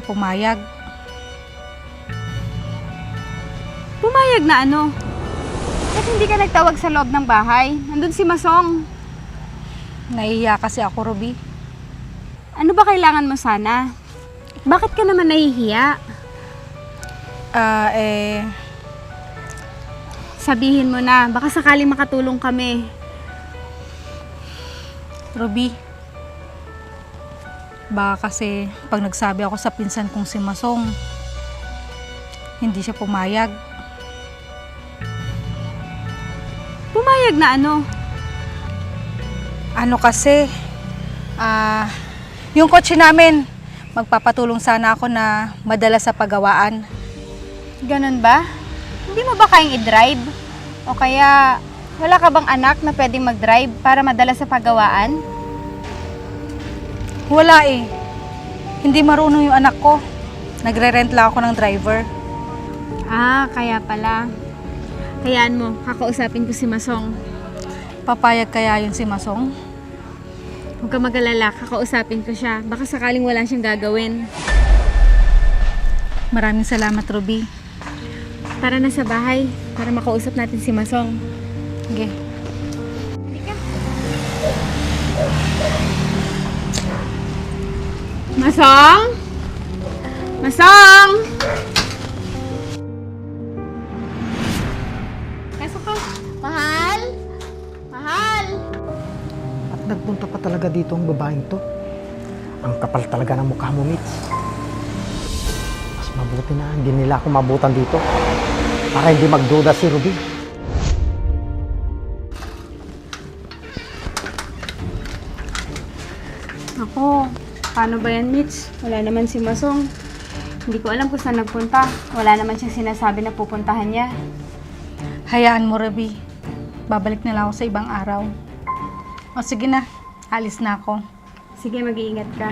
Pumayag. Pumayag na ano? Ba't hindi ka nagtawag sa loob ng bahay? Nandun si Masong. Nahihiya kasi ako, Ruby. Ano ba kailangan mo sana? Bakit ka naman nahihiya? Sabihin mo na, baka sakaling makatulong kami. Ruby, baka kasi pag nagsabi ako sa pinsan kong si Masong, hindi siya pumayag. Pumayag na ano? Ano kasi, yung kotse namin, magpapatulong sana ako na madala sa paggawaan. Ganun ba? Hindi mo ba kayang i-drive? O kaya, wala ka bang anak na pwedeng mag-drive para madala sa paggawaan? Wala eh. Hindi marunong yung anak ko. Nagre-rent lang ako ng driver. Kaya pala. Hayaan mo, kakausapin ko si Masong. Papayag kaya yun si Masong? Huwag ka mag-alala, kakausapin ko siya. Baka sakaling wala siyang gagawin. Maraming salamat, Ruby. Tara na sa bahay para makausap natin si Masong. Sige. Masong? Masong! Pasok ka. Mahal? Mahal? At nagpunta pa talaga dito ang babaeng to. Ang kapal talaga ng mukha mo, Mitch. Mas mabuti na hindi nila ako mabutan dito para hindi magduda si Ruby. Ako, paano ba yan, Mitch? Wala naman si Masong. Hindi ko alam kung saan nagpunta. Wala naman siyang sinasabi na pupuntahan niya. Hayaan mo, Ruby. Babalik na lang ako sa ibang araw. O sige na, alis na ako. Sige, mag-iingat ka.